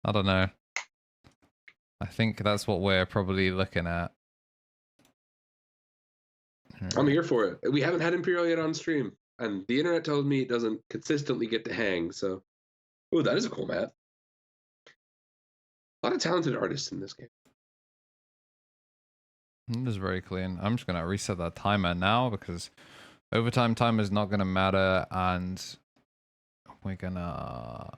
I don't know. I think that's what we're probably looking at. I'm here for it. We haven't had Imperial yet on stream, and the internet tells me it doesn't consistently get to hang. So, oh, that is a cool map. A lot of talented artists in this game. It is very clean. I'm just gonna reset that timer now because overtime time is not gonna matter, and we're gonna.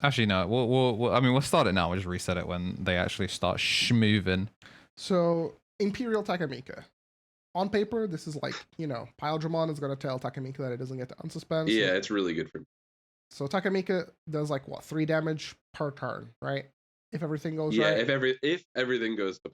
Actually, no. We'll start it now. We'll just reset it when they actually start schmoving. So Imperial TakeMika. On paper, this is like, you know, Imperialdramon is gonna tell TakeMika that it doesn't get to unsuspend. Yeah, it's really good for me. So TakeMika does like what, 3 damage per turn, right? If everything goes right. Yeah, if everything goes to.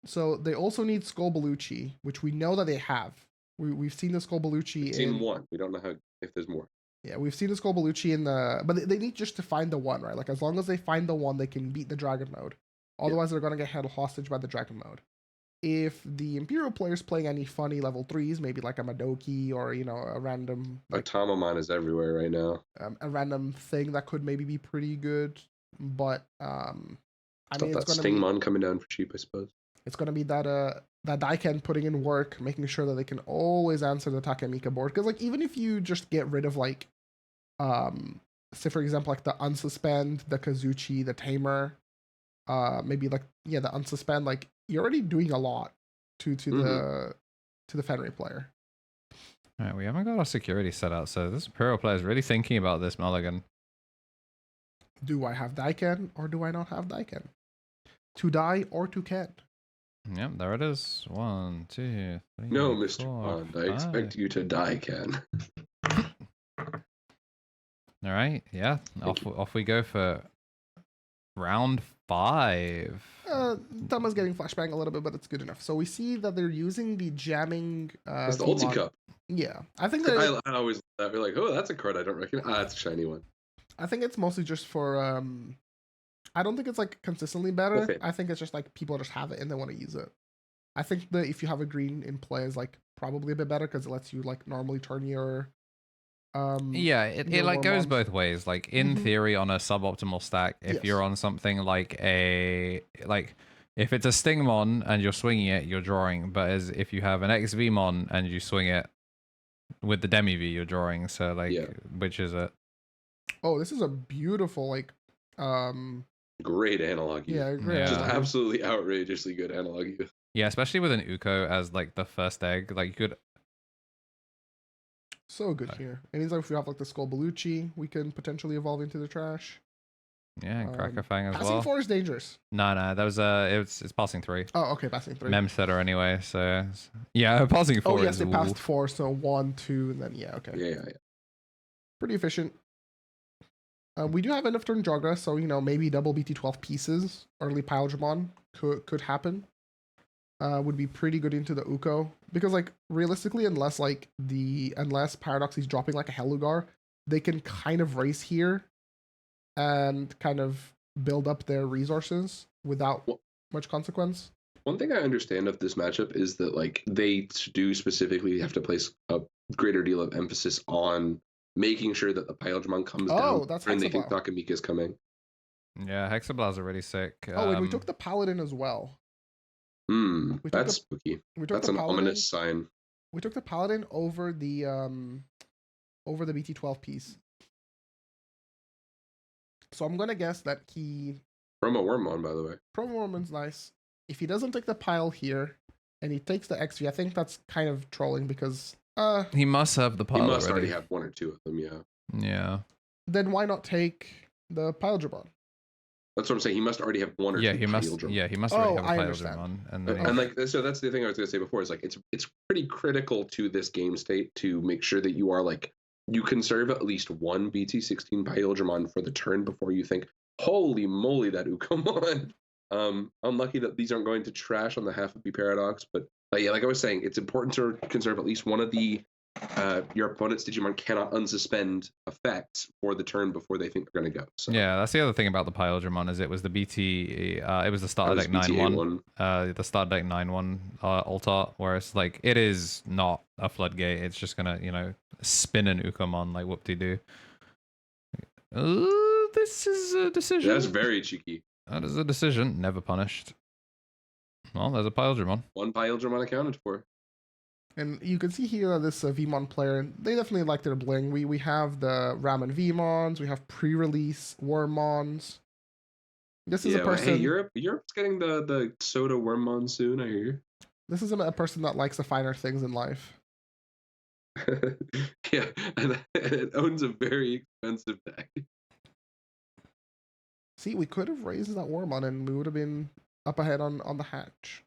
So they also need Skullbaluchi, which we know that they have. We've seen the Skullbaluchi We've seen one. We don't know if there's more. Yeah, we've seen the Skullbaluchi in the, but they need just to find the one, right? Like as long as they find the one, they can beat the dragon mode. Otherwise, they're gonna get held hostage by the dragon mode. If the Imperial player's playing any funny level 3s, maybe like a Madoki or, you know, a random like Tamamon is everywhere right now. A random thing that could maybe be pretty good, but I mean, it's that gonna Stingmon coming down for cheap, I suppose. It's gonna be that that Daiken putting in work, making sure that they can always answer the TakeMika board. Because like even if you just get rid of like, say for example like the unsuspend, the Kazuchi, the Tamer, maybe like the unsuspend, like you're already doing a lot to the Fenrir player. All right, we haven't got our security set out, so this Imperial player is really thinking about this mulligan. Do I have Daiken or do I not have Daiken? To die or to Ken? Yep, there it is. 1, 2, 3. No, Mr. 4, Bond, 5. I expect you to die, Ken. All right, yeah, off we go for round 5. Tama's getting flashbang a little bit, but it's good enough. So we see that they're using the jamming. It's the Ulti Cup. Yeah, I think that. I always thought we're like, oh, that's a card I don't recognize. Ah, it's a shiny one. I think it's mostly just for. I don't think it's like consistently better. Okay. I think it's just like people just have it and they want to use it. I think that if you have a green in play is like probably a bit better because it lets you like normally turn your. Yeah, it like goes both ways. Like in theory, on a suboptimal stack, if you're on something like if it's a Stingmon and you're swinging it, you're drawing. But as if you have an Veemon and you swing it with the Demi V, you're drawing. So like, which is it? Oh, this is a beautiful like. Great analog. Yeah, great. Just absolutely outrageously good analog. Yeah, especially with an Uko as like the first egg, like you could. So good here. And it's like if we have like the Skullbaluchi, we can potentially evolve into the trash. Yeah, Crackerfang as well. Passing 4 is dangerous. No, that was it's passing 3. Oh, okay, passing 3. Mem setter anyway, so yeah, passing 4. Oh yes, they passed 4, so 1, 2, and then okay. Yeah. Pretty efficient. We do have enough turn Jogga, so you know maybe double BT12 pieces early Imperialdramon could happen. Would be pretty good into the Uko because like realistically, unless Paradox is dropping like a Hellugar, they can kind of race here and kind of build up their resources without much consequence. One thing I understand of this matchup is that like they do specifically have to place a greater deal of emphasis on making sure that the Imperialdramon comes down and they think TakeMika is coming. Yeah, Hexabla's already sick. Oh, and we took the Paladin as well. That's spooky. That's an ominous sign. We took the Paladin over the BT12 piece. So I'm gonna guess that he Promo Wormmon, by the way. Promo Wormmon's nice. If he doesn't take the pile here and he takes the XV, I think that's kind of trolling because he must have the pile. He must already have 1 or 2 of them, Yeah. Then why not take the Imperialdramon? That's what I'm saying. He must already have 1 or 2 he must. Yeah, he must already have a Imperialdramon. And like, so that's the thing I was going to say before. Is like, it's pretty critical to this game state to make sure that you are like, you conserve at least 1 BT16 Imperialdramon for the turn before you think, holy moly, that Ukomon. Unlucky that these aren't going to trash on the half of B Paradox, but yeah, like I was saying, it's important to conserve at least 1 of the your opponent's Digimon cannot unsuspend effects for the turn before they think they're going to go. So. Yeah, that's the other thing about the Imperialdramon is it was the BT, it was the starter deck 9-1, the starter deck 9-1 alt art, whereas like it is not a floodgate. It's just gonna spin an Ukomon like whoop-de-doo. this is a decision. That's very cheeky. That is a decision. Never punished. Well, there's a Imperialdramon. One Imperialdramon accounted for. And you can see here this Veemon player, they definitely like their bling. We have the Ramen Veemons, we have pre-release Wormmons. This is a person. Hey, Europe's getting the soda Wormmon soon, I hear. This is a person that likes the finer things in life. Yeah, and it owns a very expensive deck. See, we could have raised that Wormmon and we would have been up ahead on the hatch.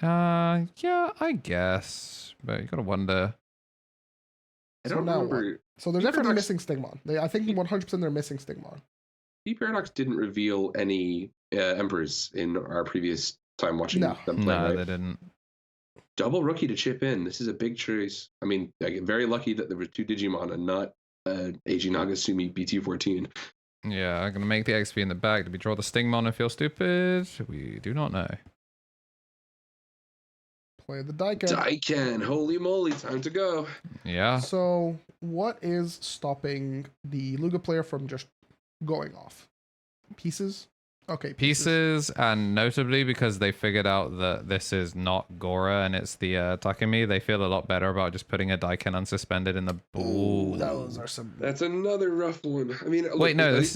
Yeah, I guess. But you gotta wonder. I don't remember. So they're definitely missing Stigmon. I think 100% they're missing Stigmon. Paradox didn't reveal any Emperors in our previous time watching them play, no, right? they didn't. Double rookie to chip in. This is a big choice. I mean, I get very lucky that there were 2 Digimon and not Eiji Nagasumi BT14. Yeah, I'm gonna make the XP in the back. Did we draw the Stingmon and feel stupid? We do not know. Play the Daiken. Daiken, holy moly, time to go. Yeah. So, what is stopping the Luga player from just going off? Pieces? Okay. Pieces, and notably because they figured out that this is not Gora and it's the Takemi, they feel a lot better about just putting a Daiken unsuspended in the. Ooh, those are some. That's another rough one. I mean, wait, no, this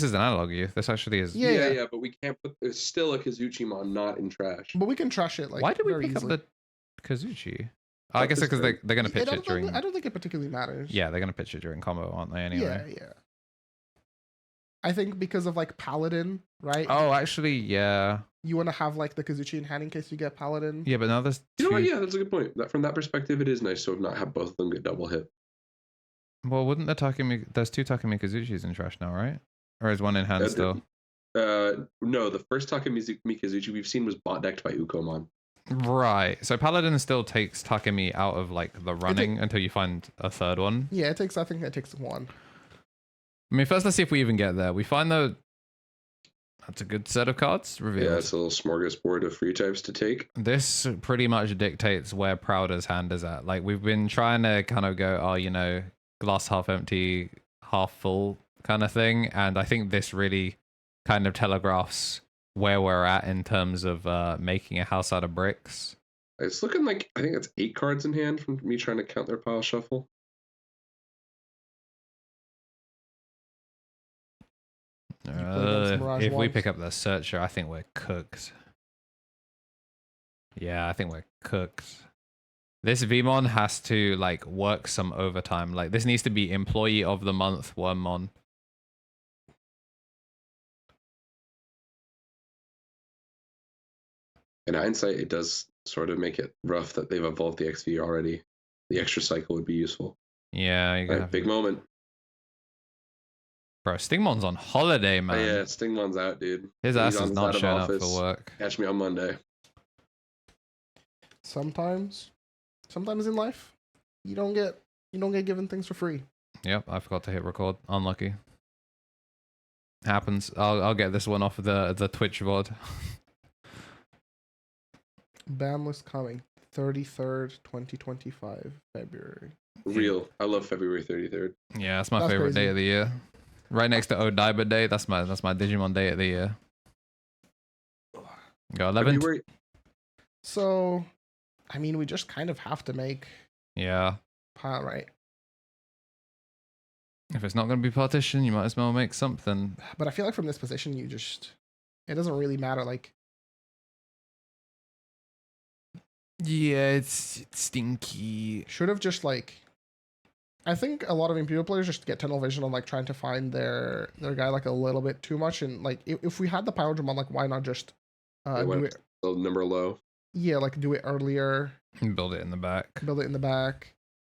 is an analog youth. This actually is. Yeah, but we can't put. It's still a Kazuchimon, not in trash. But we can trash it. Like, why did we pick easily. up the Kazuchi? Oh, I guess because they're gonna pitch it during. I don't think it particularly matters. Yeah, they're gonna pitch it during combo, aren't they? Anyway. Yeah. I think because of like Paladin, right? Oh, actually, yeah. You want to have like the Kazuchi in hand in case you get Paladin. Yeah, but now there's. You know what? Yeah, that's a good point. From that perspective, it is nice to not have both of them get double hit. Well, wouldn't the Takemi? There's 2 Takemi Kazuchis in trash now, right? Or is one in hand still? No, the first Takemi Kazuchi we've seen was bot decked by Ukomon. Right. So Paladin still takes Takemi out of like the running until you find a third one. Yeah, I think it takes 1. I mean, first let's see if we even get there. We find that's a good set of cards revealed. Yeah, it's a little smorgasbord of free types to take. This pretty much dictates where Prouder's hand is at. Like we've been trying to kind of go, glass half empty, half full kind of thing. And I think this really kind of telegraphs where we're at in terms of making a house out of bricks. It's looking like, I think that's 8 cards in hand from me trying to count their pile shuffle. If we pick up the Searcher, I think we're cooked. Yeah, I think we're cooked. This Veemon has to like work some overtime. Like this needs to be Employee of the Month Wormmon. In hindsight, it does sort of make it rough that they've evolved the XV already. The extra cycle would be useful. Yeah, you're gonna have big moment. Bro, Stingmon's on holiday, man. Oh, yeah, Stingmon's out, dude. His ass is not showing up for work. Catch me on Monday. Sometimes in life, you don't get given things for free. Yep, I forgot to hit record. Unlucky. Happens. I'll get this one off the Twitch VOD. Ban list coming 33rd, 2025, February. Real. I love February 33rd. Yeah, that's my favorite day of the year. Right next to Odaiba Day. That's my Digimon day of the year. Go 11. So, I mean, we just kind of have to make. Yeah. Pile, right? If it's not going to be partition, you might as well make something. But I feel like from this position, it doesn't really matter. Like. Yeah, it's stinky. Should have just like. I think a lot of Imperial players just get tunnel vision on like trying to find their guy like a little bit too much, and like if we had the Imperialdramon, like why not just do it a number low? Yeah, like do it earlier. Build it in the back.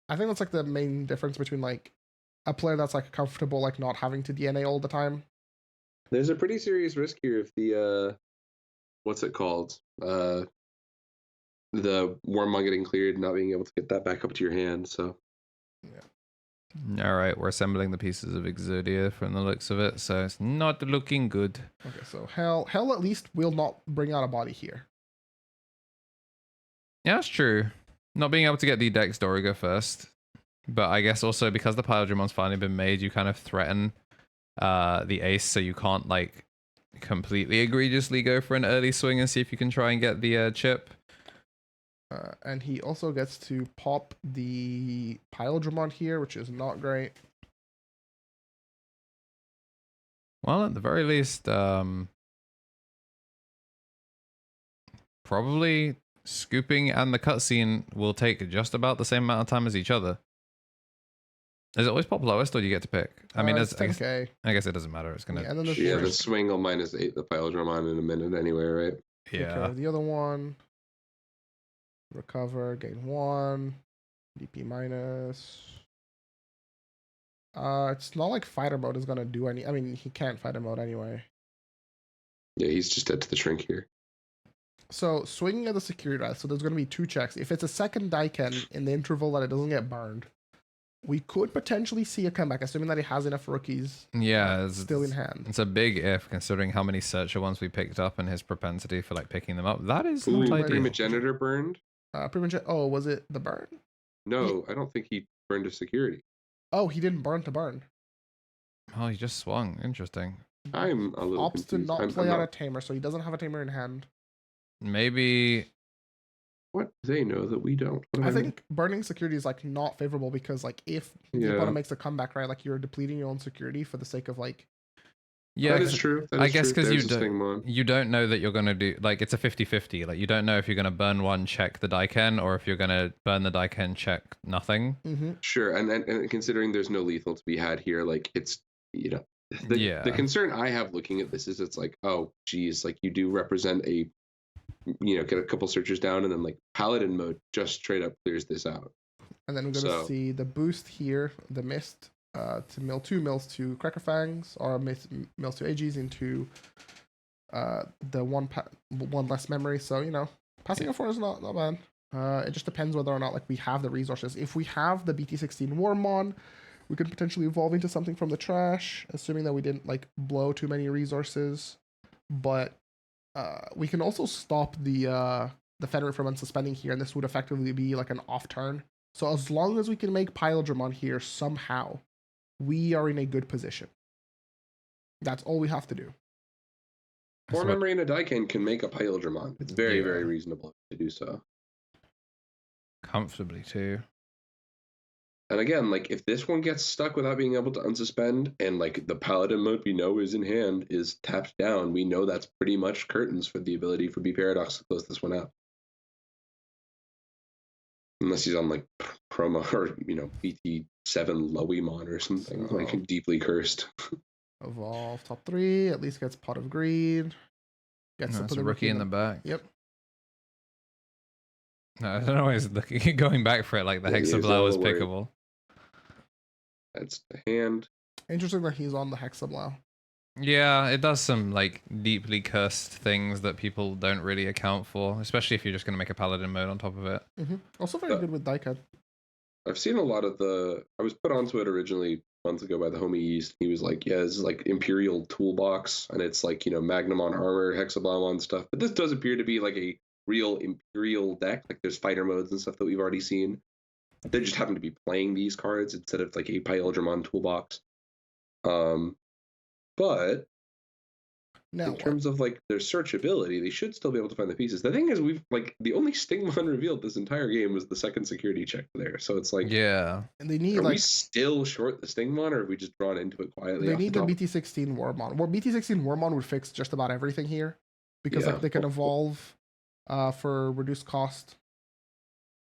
I think that's like the main difference between like a player that's like comfortable like not having to DNA all the time. There's a pretty serious risk here if the what's it called? The Wormmon getting cleared and not being able to get that back up to your hand, so yeah. All right, we're assembling the pieces of Exodia from the looks of it, so it's not looking good. Okay, so hell at least will not bring out a body here. Yeah, that's true. Not being able to get the Dex Doriga first. But I guess also because the Pildramon's finally been made, you kind of threaten the ace, so you can't like completely egregiously go for an early swing and see if you can try and get the chip. And he also gets to pop the Pildramon here, which is not great. Well, at the very least, probably scooping and the cutscene will take just about the same amount of time as each other. Is it always pop lowest, or do you get to pick? I mean, it's 10K. I guess it doesn't matter. It's gonna. Yeah, and then the swing will -8 the Pildramon in a minute anyway, right? Take care of the other one. Recover, gain 1. DP minus. It's not like fighter mode is gonna do any. I mean, he can't fighter mode anyway. Yeah, he's just dead to the shrink here. So swinging at the security dice. So there's gonna be 2 checks. If it's a second Daiken in the interval that it doesn't get burned, we could potentially see a comeback, assuming that he has enough rookies. Yeah, still in hand. It's a big if, considering how many searcher ones we picked up and his propensity for like picking them up. That is not ideal. Primogenitor burned. Oh, was it the burn? No, I don't think he burned a security. Oh, he didn't burn to burn. Oh, he just swung. Interesting. I'm a little Opts confused. to not play out a tamer, so he doesn't have a tamer in hand. Maybe. What do they know that we don't? I think burning security is like not favorable because like if the opponent makes a comeback, right, like you're depleting your own security for the sake of like. Yeah, that is true. I guess because you don't know that you're going to do, like, it's a 50-50. Like, you don't know if you're going to burn one, check the Daiken, or if you're going to burn the Daiken, check nothing. Mm-hmm. Sure, and considering there's no lethal to be had here, like, it's, you know, the concern I have looking at this is it's like, oh, geez, like, you do represent a, you know, get a couple searchers down, and then, like, Paladin mode just straight up clears this out. And then we're going to see the boost here, the mist. To mill 2 mills to Cracker Fangs, or mills to AGs into the one less memory. So, you know, passing a 4 is not bad. It just depends whether or not like we have the resources. If we have the BT16 Wormmon, we could potentially evolve into something from the trash, assuming that we didn't like blow too many resources. But we can also stop the Fenrir from unsuspending here, and this would effectively be like an off turn. So as long as we can make Pildramon here somehow, we are in a good position. That's all we have to do. 4 memory and a Daiken can make a Pildramon. It's very, very reasonable to do so. Comfortably, too. And again, like, if this one gets stuck without being able to unsuspend, and, like, the Paladin mode we know is in hand is tapped down, we know that's pretty much curtains for the ability for B Paradox to close this one out. Unless he's on, like, promo or, you know, BT7 Veemon or something, like, deeply cursed. Evolve top 3, at least gets Pot of Greed. Gets a rookie in the back. Yep. No, I don't know why he's looking, going back for it, like the Hexablow is pickable. That's the hand. Interesting that he's on the Hexablow. Yeah, it does some like deeply cursed things that people don't really account for, especially if you're just going to make a Paladin mode on top of it. Mm-hmm. Also very good with Daiken. I've seen a lot of I was put onto it originally months ago by the homie East. He was like, yeah, this is like Imperial Toolbox, and it's like, you know, Magnamon Armour, Hexablow stuff. But this does appear to be like a real Imperial deck. Like there's fighter modes and stuff that we've already seen. They just happen to be playing these cards instead of like a Pildramon Toolbox. But now, in terms of like their searchability, they should still be able to find the pieces. The thing is, we've like the only Stingmon revealed this entire game was the second security check there. So it's like, yeah, and they need are we still short the Stingmon, or have we just drawn into it quietly? They need the BT16 Wormmon. Well, BT16 Wormmon would fix just about everything here because like they can evolve for reduced cost.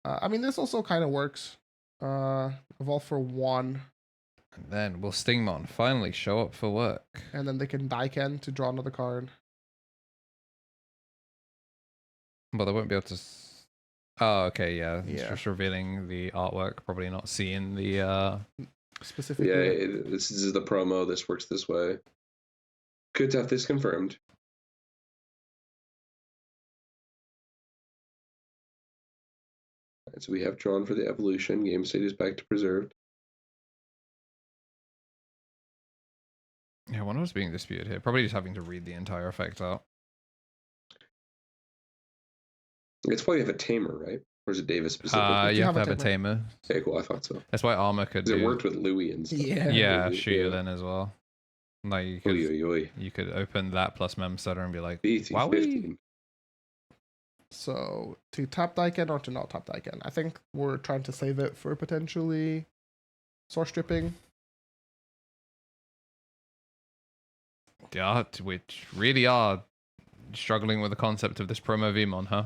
I mean, this also kind of works. Evolve for 1. And then will Stingmon finally show up for work? And then they can Daiken to draw another card. Well, they won't be able to... Oh, okay, yeah. It's just revealing the artwork, probably not seeing the... Specifically. Yeah, this is the promo. This works this way. Good to have this confirmed. So we have drawn for the evolution. Game state is back to preserved. Yeah, I wonder what's being disputed here. Probably just having to read the entire effect out. It's why you have a tamer, right? Or is it Davis specifically? You have to have a tamer. Okay, cool. I thought so. That's why Armour could do. It worked with Louis and stuff. Yeah, shoot you then as well. Like you could, you could open that plus Mem Stutter and be like, BT15. So to tap Daiken or to not tap Daiken? I think we're trying to save it for potentially source stripping. Yeah, we really are struggling with the concept of this promo Veemon, huh?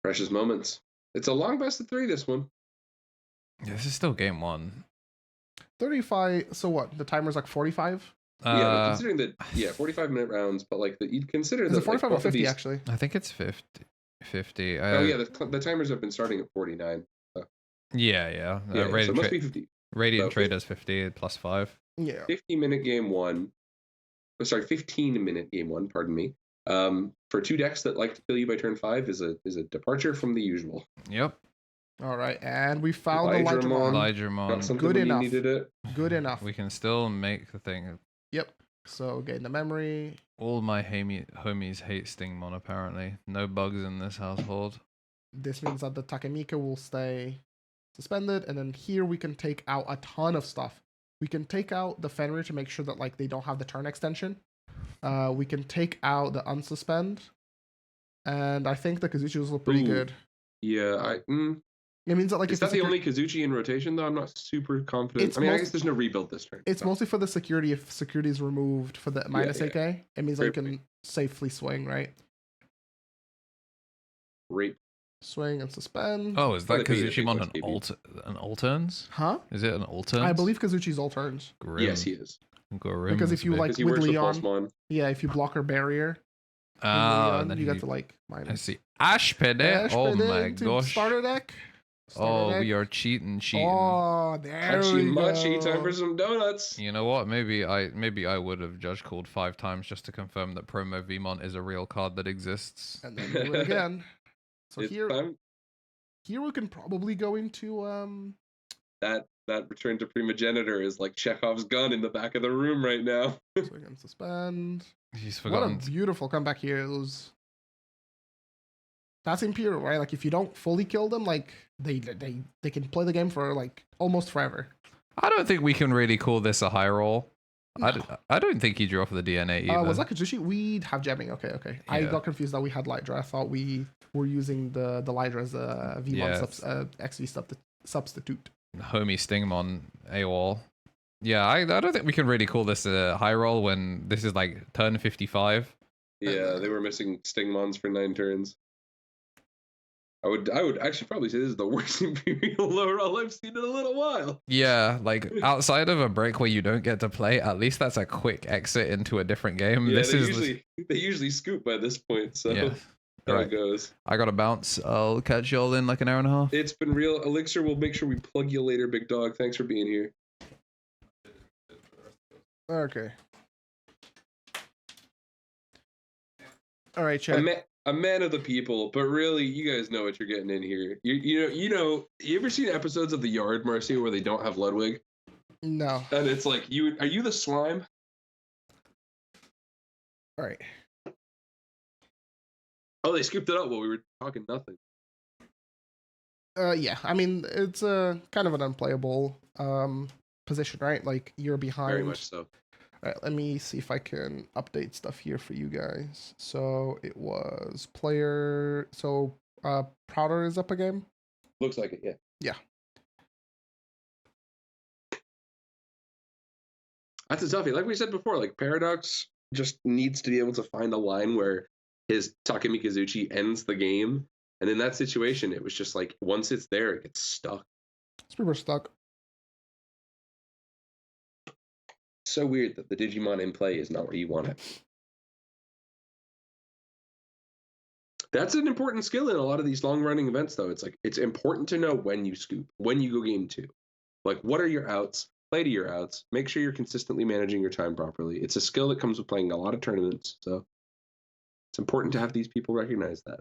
Precious moments. It's a long best of 3, this one. Yeah, this is still game 1. 35. So what? The timer's like 45? Yeah, considering that, 45-minute rounds, but like you'd consider that. Is it 45 or 50 actually? I think it's 50. The timers have been starting at 49. So. Yeah. So it must be 50. Radiant Trader's 50 plus 5. Yeah. 50-minute game 1. Sorry, 15-minute game 1. Pardon me. For 2 decks that like to kill you by turn 5 is a departure from the usual. Yep. All right, and we found the Elytramon. Good enough. Needed it. Good enough. We can still make the thing. Yep. So getting the memory. All my homies hate Stingmon apparently. No bugs in this household. This means that the TakeMika will stay suspended, and then here we can take out a ton of stuff. We can take out the Fenrir to make sure that like they don't have the turn extension. We can take out the unsuspend, and I think the Kazuchis look pretty good. Yeah, It means that like is that the only Kazuchi in rotation though? I'm not super confident. I guess there's no rebuild this turn. It's mostly for the security. If security is removed for the minus AK, it means that you can safely swing, right? Rape. Swing and suspend. Oh, is that Kazuchimon an all turns? Huh? Is it an all turns? I believe Kazuchi's all turns. Grim. Yes, he is. Grim because if you like with Leon, if you block her barrier, and then you got to like minus. I see. Ashpede. Oh my gosh. Starter deck. We are cheating. Oh, there we go. Time for some donuts. You know what? Maybe I would have judge called 5 times just to confirm that Promo Veemon is a real card that exists. And then do it again. So here we can probably go into that return to Primogenitor is like Chekhov's gun in the back of the room right now. So we can suspend. He's forgotten. What a beautiful comeback here. That's Imperial, right? Like if you don't fully kill them, like they can play the game for like almost forever. I don't think we can really call this a high roll. No. I don't think he drew off the DNA either. Was that Kazuchi? We'd have jamming. Okay. Yeah. I got confused that we had Lydra. I thought we were using the Lydra as a Veemon XV substitute. Homie Stingmon AWOL. Yeah, I don't think we can really call this a high roll when this is like turn 55. Yeah, they were missing Stingmons for 9 turns. I would actually probably say this is the worst Imperial low roll I've seen in a little while. Yeah, like outside of a break where you don't get to play, at least that's a quick exit into a different game. Yeah, they usually scoop by this point, so there it goes. I gotta bounce. I'll catch y'all in like an hour and a half. It's been real. Elixir, we'll make sure we plug you later, big dog. Thanks for being here. Okay. All right, chat. A man of the people, but really, you guys know what you're getting in here. You know. You ever seen episodes of The Yard, Marcy, where they don't have Ludwig? No. And it's like, are you the slime? All right. Oh, they scooped it up while we were talking nothing. Yeah. I mean, it's a kind of an unplayable position, right? Like you're behind. Very much so. All right, let me see if I can update stuff here for you guys. So it was player. So Prouder is up a game. Looks like it, yeah. Yeah. That's a toughie. Like we said before, like Paradox just needs to be able to find a line where his Takemi Kazuchi ends the game. And in that situation, it was just like, once it's there, it gets stuck. It's pretty much stuck. So weird that the Digimon in play is not where you want it. That's an important skill in a lot of these long-running events, though. It's like, it's important to know when you scoop, when you go game 2. Like, what are your outs? Play to your outs. Make sure you're consistently managing your time properly. It's a skill that comes with playing a lot of tournaments, so it's important to have these people recognize that.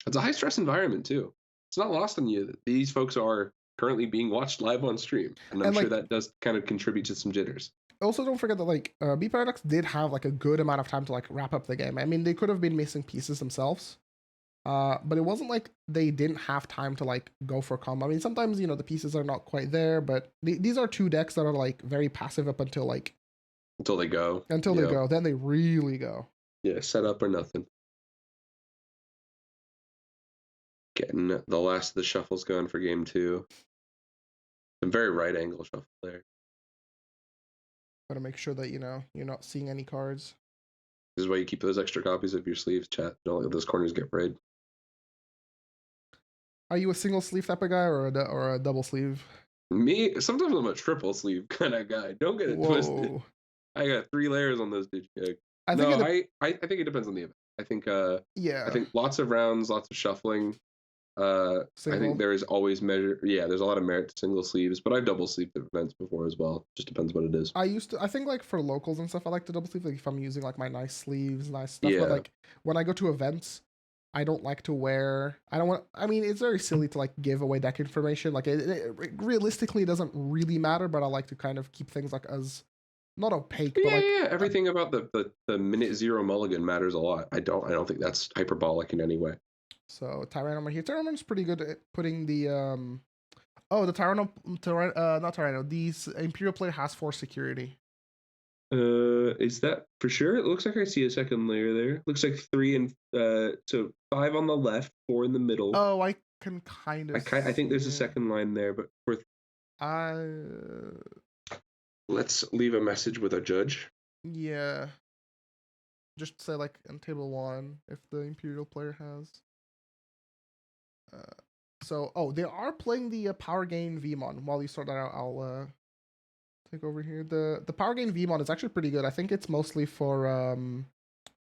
It's a high-stress environment, too. It's not lost on you that these folks are currently being watched live on stream, and I'm sure that does kind of contribute to some jitters. Also, don't forget that like B Paradox did have like a good amount of time to like wrap up the game. I mean, they could have been missing pieces themselves, But it wasn't like they didn't have time to like go for combo. I mean, sometimes the pieces are not quite there, but these are two decks that are like very passive up until they go. Until they go, then they really go. Yeah, set up or nothing. Getting the last of the shuffles going for game 2. Some very right angle shuffle there. Gotta make sure that you're not seeing any cards. This is why you keep those extra copies of your sleeves, chat. Don't let those corners get frayed. Are you a single sleeve type of guy or a double sleeve? Me, sometimes I'm a triple sleeve kind of guy. Don't get it twisted. I got 3 layers on those DigimonTCG. I think it depends on the event. I think lots of rounds, lots of shuffling. I think there is always there's a lot of merit to single sleeves, but I've double sleeved events before as well. Just depends what it is. I think like for locals and stuff, I like to double sleeve, like if I'm using like my nice sleeves, nice stuff. But like when I go to events, I don't like to wear, it's very silly to like give away deck information. Like it realistically doesn't really matter, but I like to kind of keep things like as not opaque, but everything about the minute 0 mulligan matters a lot. I don't think that's hyperbolic in any way. So Tyrannomon here. Tyrannomon's pretty good at putting the not Tyranno. These Imperial player has 4 security. Is that for sure? It looks like I see a second layer there. Looks like 3 and so 5 on the left, 4 in the middle. Oh, I can kind of. I think there's a second line there, but let's leave a message with a judge. Yeah. Just say like on table 1 if the Imperial player has. They are playing the Power Gain Veemon. While you sort that out, I'll take over here. The Power Gain Veemon is actually pretty good. I think it's mostly for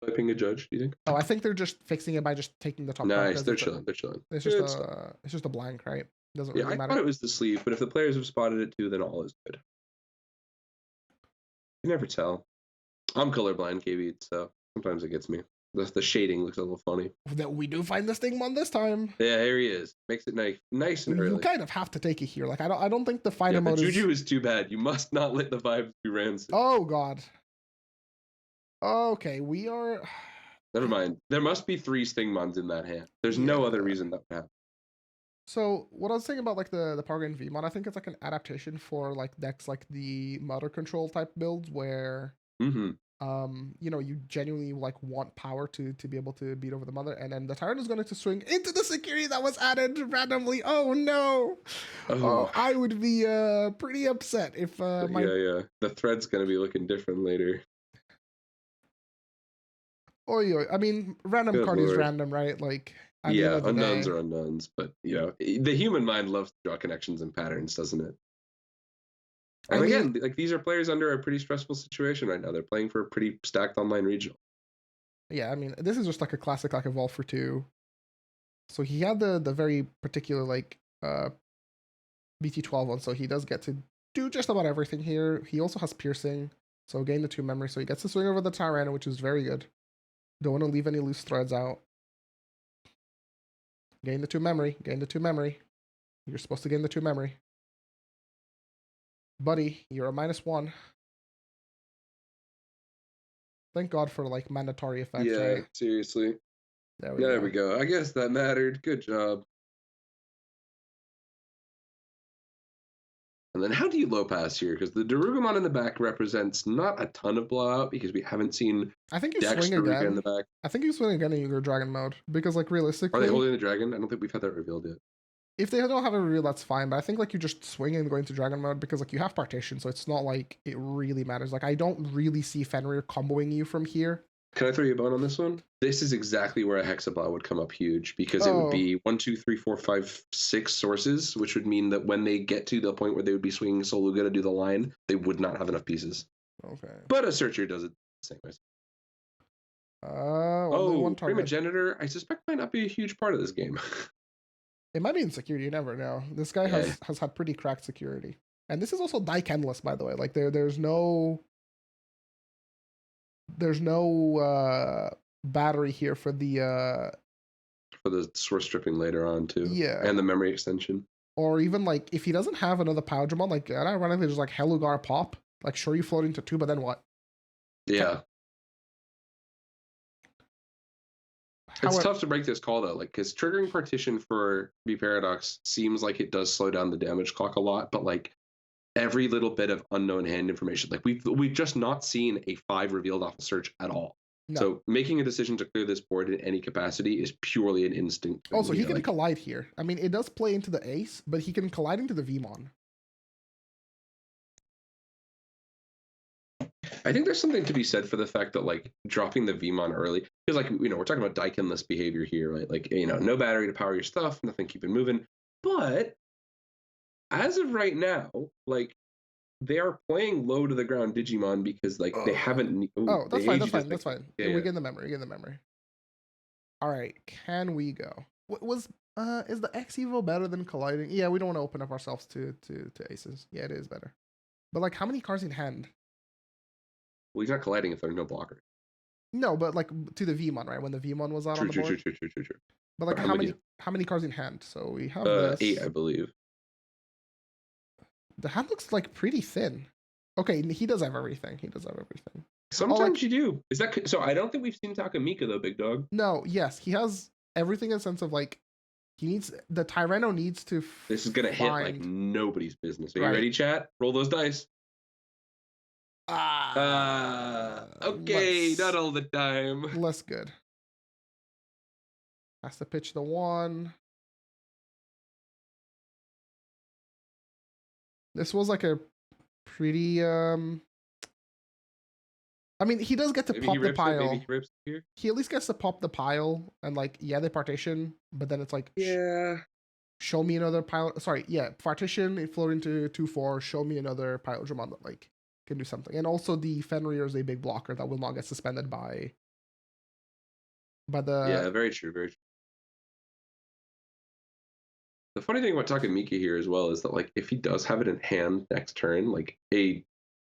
Typing a judge, do you think? Oh, I think they're just fixing it by just taking the top card. Nice, they're chilling. It's just a blank, right? Doesn't really matter. I thought it was the sleeve, but if the players have spotted it too, then all is good. You never tell. I'm colorblind, KB, so sometimes it gets me. The shading looks a little funny. We do find this Stingmon this time. Yeah, here he is. Makes it nice and early. You kind of have to take it here. Like I don't think the fighter mode. The Juju is too bad. You must not let the vibes be rancid. Oh God. Okay, we are. Never mind. There must be 3 Stingmons in that hand. There's no other reason that would happen. So what I was saying about like the Power Gain Veemon, I think it's like an adaptation for like decks like the Mother Control type builds where. You genuinely like want power to be able to beat over the mother, and then the tyrant is going to swing into the security that was added randomly. Oh no! Oh, I would be pretty upset if the thread's going to be looking different later. I mean, random card is random, right? Like unknowns are unknowns, but the human mind loves to draw connections and patterns, doesn't it? And again, like these are players under a pretty stressful situation right now. They're playing for a pretty stacked online regional. Yeah, I mean, this is just like a classic like Evolve for 2. So he had the very particular like BT12 one, so he does get to do just about everything here. He also has piercing, so gain the 2 memory, so he gets to swing over the Tyranno, which is very good. Don't want to leave any loose threads out. Gain the 2 memory. You're supposed to gain the 2 memory. Buddy, you're a -1. Thank God for like mandatory effects, right? Yeah, seriously. There we go. I guess that mattered. Good job. And then how do you low pass here? Because the Darugamon in the back represents not a ton of blowout because we haven't seen I think you swing again in the back. I think you swing again in your dragon mode. Because like realistically. Are they holding the dragon? I don't think we've had that revealed yet. If they don't have a reveal, that's fine. But I think like you just swing and go into dragon mode because like you have partition, so it's not like it really matters. Like I don't really see Fenrir comboing you from here. Can I throw you a bone on this one? This is exactly where a Hexablow would come up huge because it would be 1, 2, 3, 4, 5, 6 sources, which would mean that when they get to the point where they would be swinging Soluga to do the line, they would not have enough pieces. Okay. But a Searcher does it the same way. Primogenitor, I suspect might not be a huge part of this game. It might be in security, you never know. This guy has had pretty cracked security. And this is also die-endless, by the way. Like there's no battery here for the source stripping later on too. Yeah. And the memory extension. Or even like if he doesn't have another Imperialdramon, like ironically just like Helugar pop. Like sure you float into 2, but then what? Yeah. It's tough to break this call though, like because triggering partition for V Paradox seems like it does slow down the damage clock a lot, but like every little bit of unknown hand information, like we've just not seen a 5 revealed off a search at all. No. So making a decision to clear this board in any capacity is purely an instinct. Also, he can collide here. I mean, it does play into the ace, but he can collide into the Veemon. I think there's something to be said for the fact that like dropping the Veemon early, because like we're talking about Daikin-less behavior here, right? Like no battery to power your stuff, nothing keeping moving. But as of right now, like they are playing low to the ground Digimon because like they haven't. That's fine. That's fine. Yeah. We get the memory. All right, can we go? Is the X Evo better than colliding? Yeah, we don't want to open up ourselves to aces. Yeah, it is better. But like, how many cards in hand? Well, he's not colliding if there's no blocker. No, but like to the Veemon, right? When the Veemon was out on the board. True. But like, how many cards in hand? So we have this. 8, I believe. The hand looks like pretty thin. Okay, he does have everything. Sometimes you do. Is that so? I don't think we've seen TakeMika though, big dog. No. Yes, he has everything in the sense of like he needs the Tyranno needs to. This is gonna hit like nobody's business. Are you ready, chat? Roll those dice. Okay, not all the time. Less good. Has to pitch the 1. This was like a pretty I mean, he does get to pop the pile. He at least gets to pop the pile and like they partition, but then it's like show me another pile. Sorry, partition, it float into 2/4, show me another Imperialdramon that like can do something. And also the Fenrir is a big blocker that will not get suspended by the... Yeah, very true. The funny thing about TakeMika here as well is that like if he does have it in hand next turn, like a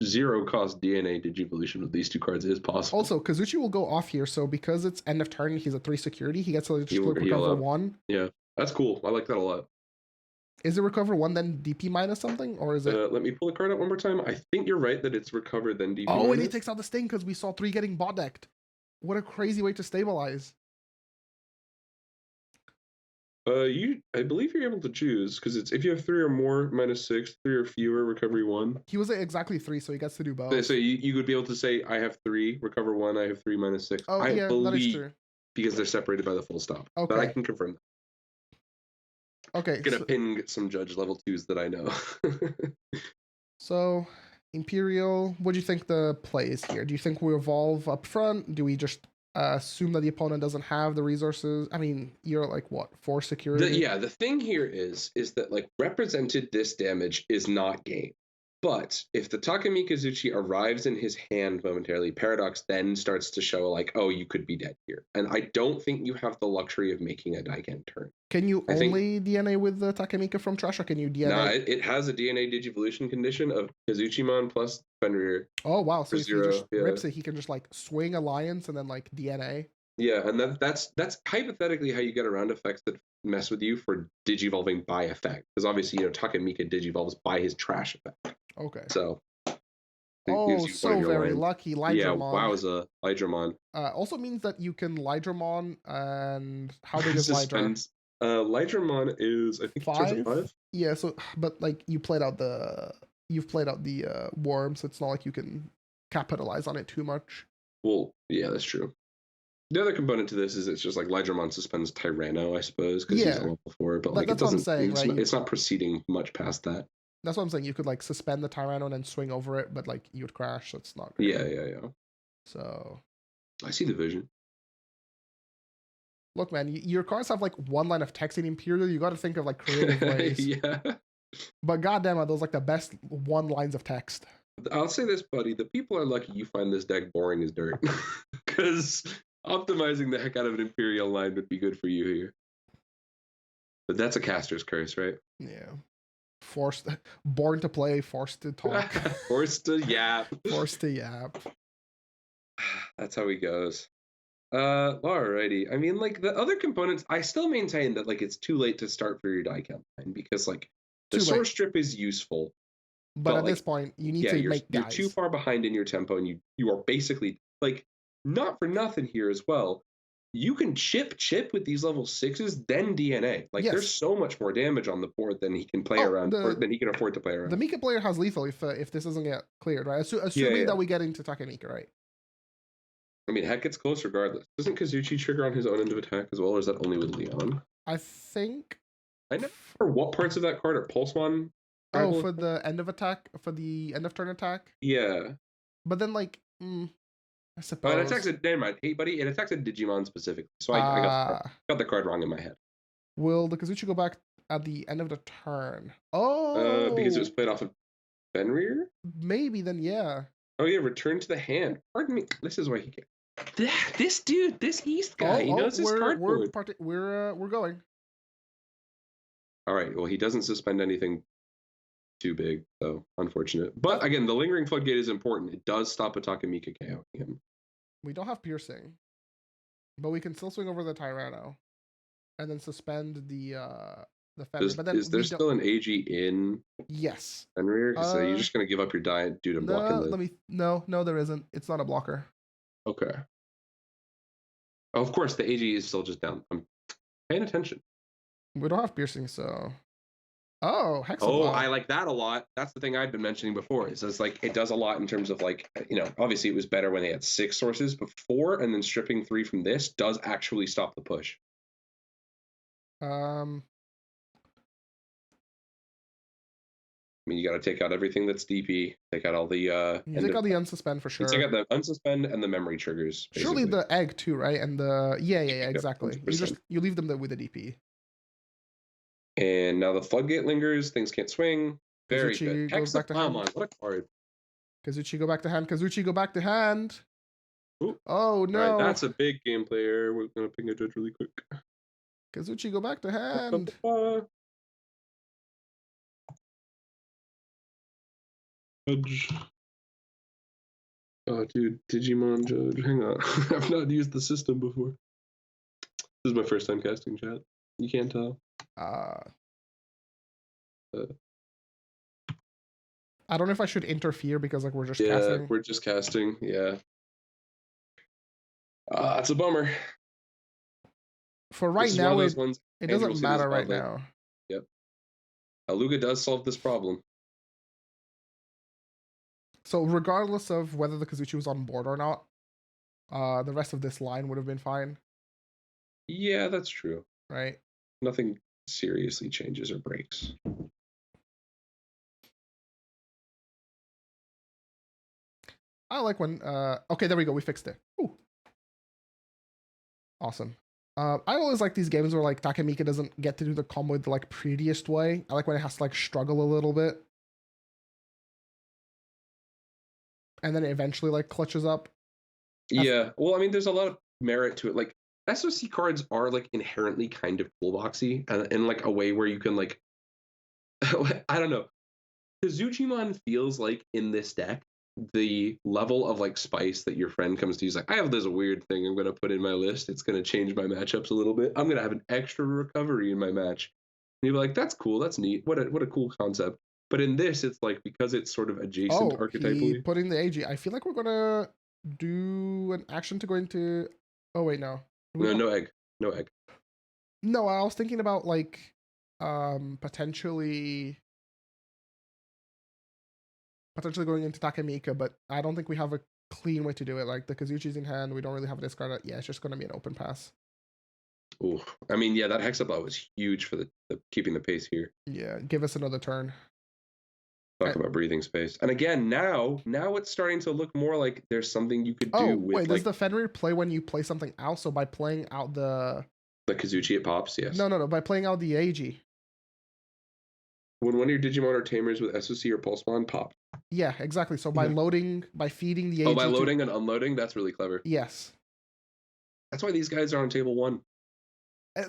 0-cost DNA Digivolution with these 2 cards is possible. Also, Kazuchi will go off here, so because it's end of turn, he's a 3 security, he gets to just recover 1. Yeah, that's cool. I like that a lot. Is it recover 1 then DP minus something, or is it? Let me pull the card out one more time. I think you're right that it's recover then DP. Oh, and he takes out the sting because we saw 3 getting bot decked. What a crazy way to stabilize. I believe you're able to choose because it's if you have 3 or more -6, 3 or fewer recovery 1. He was at exactly 3, so he gets to do both. So you would be able to say I have 3 recover 1, I have 3 -6. Oh I believe, that is true. Because they're separated by the full stop. Okay, but I can confirm that. Okay, I'm gonna ping some judge level 2s that I know. So Imperial, what do you think the play is here? Do you think we evolve up front? Do we just assume that the opponent doesn't have the resources? I mean, you're like what, 4 security? The thing here is that like represented this damage is not game. But if the TakeMika Zuchi arrives in his hand momentarily, Paradox then starts to show like, oh, you could be dead here. And I don't think you have the luxury of making a Daiken turn. Can you only DNA with the TakeMika from trash, or can you DNA? No, it has a DNA Digivolution condition of Kazuchimon plus Fenrir. Oh, wow. So if he just rips it, he can just like swing Alliance and then like DNA. Yeah, and that's hypothetically how you get around effects that mess with you for digivolving by effect. Because obviously, TakeMika digivolves by his trash effect. Okay. So. So very lucky. Lydramon. Yeah, wowza. Lydramon. Also means that you can Lydramon, and how big is Lydra? Lydramon is, I think, 5. Yeah, so, but like you've played out the worm, so it's not like you can capitalize on it too much. Well, yeah, that's true. The other component to this is it's just like Lydramon suspends Tyranno, I suppose, because he's a level 4, but like it doesn't. It's not proceeding much past that. That's what I'm saying. You could like suspend the Tyranno and then swing over it, but like you would crash. So it's not great. Yeah. So I see the vision. Look, man, your cards have like 1 line of text in Imperial. You got to think of like creative ways. Yeah. But goddamn, are those like the best 1 lines of text? I'll say this, buddy. The people are lucky you find this deck boring as dirt, because optimizing the heck out of an Imperial line would be good for you here. But that's a caster's curse, right? Yeah. Born to play, forced to talk. Forced to yap. Forced to yap. That's how he goes. Alrighty. I mean, like the other components, I still maintain that like it's too late to start for your Daiken line, because like the source strip is useful. But at this point, you need to make guys. You're too far behind in your tempo, and you are basically like, not for nothing here as well. you can chip with these level 6s, then DNA. Like Yes. there's so much more damage on the board than he can play around, or than he can afford to play around. The Mika player has lethal if this doesn't get cleared, right? Assuming that we get into TakeMika, right? I mean, heck, it's close regardless. Doesn't Kazuchi trigger on his own end of attack as well, or is that only with Leon? I think. I never remember what parts of that card are Pulsemon. Oh, for the end of attack, for the end of turn attack. Yeah. But then, like, I suppose. It attacks it. Never mind. Hey, buddy, it attacks a Digimon specifically. So I got the card wrong in my head. Will the Kazuchi go back at the end of the turn? Oh. Because it was played off of Fenrir? Maybe then, yeah. Oh yeah, return to the hand. Pardon me. This is why he gets. This dude, this East guy, he knows his cardboard. We're going. All right. Well, he doesn't suspend anything too big, so unfortunate. But again, the lingering floodgate is important. It does stop a TakeMika KO him. We don't have piercing, but we can still swing over the Tyranno, and then suspend the Fenrir. But then is there still an AG in? Yes. Fenrir? So you're just gonna give up your die due to blocking No, there isn't. It's not a blocker. Okay. Oh, of course, the AG is still just down. I'm paying attention. We don't have piercing, so. Oh, Hexablock. Oh, I like that a lot. That's the thing I've been mentioning before. It's like it does a lot in terms of like, obviously it was better when they had 6 sources, but 4 and then stripping 3 from this does actually stop the push. I mean, you got to take out everything that's DP. Take out all the. You take out the unsuspend for sure. You take out the unsuspend and the memory triggers. Basically. Surely the egg too, right? And the yeah, exactly. You leave them with the DP. And now the floodgate lingers. Things can't swing. Very good. Goes back to hand. What a card. Kazuchi go back to hand. Kazuchi go back to hand. Ooh. Oh no! All right, that's a big game player. We're gonna ping a judge really quick. Kazuchi go back to hand. Judge. Oh, dude, Digimon Judge. Hang on. I've not used the system before. This is my first time casting chat. You can't tell. I don't know if I should interfere because like we're just casting. Yeah, we're just casting. Yeah. It's a bummer. For right now, it doesn't matter right now. Yep. Aluga does solve this problem. So regardless of whether the Kazuchi was on board or not, the rest of this line would have been fine. Yeah, that's true. Right? Nothing seriously changes or breaks. I like when okay, there we go, we fixed it. Ooh. Awesome. I always like these games where like TakeMika doesn't get to do the combo the like prettiest way. I like when it has to like struggle a little bit. And then it eventually like clutches up. Yeah. Well, I mean, there's a lot of merit to it. Like SOC cards are like inherently kind of toolboxy and in like a way where you can like I don't know. Digimon feels like in this deck the level of like spice that your friend comes to use, like, I have this weird thing I'm going to put in my list. It's going to change my matchups a little bit. I'm going to have an extra recovery in my match. And you're like, that's cool. That's neat. What a cool concept. But in this, it's like, because it's sort of adjacent archetypally. Put in the AG. I feel like we're going to do an action to go into... Oh, wait, no. No egg. No egg. No, I was thinking about like potentially going into TakeMika, but I don't think we have a clean way to do it. Like the Kazuchi's in hand, we don't really have a discard. Yeah, it's just going to be an open pass. Ooh, I mean, yeah, that Hexablock was huge for the keeping the pace here. Yeah, give us another turn. Talk about breathing space. And again, now it's starting to look more like there's something you could do. Oh, with, wait, does the Fenrir play when you play something out? So by playing out the Kazuchi, it pops, yes. No, by playing out the AG. When one of your Digimon or Tamers with SOC or Pulsemon pop. Yeah, exactly. So by by feeding the AG. Oh, by loading and unloading, that's really clever. Yes. That's why these guys are on table 1.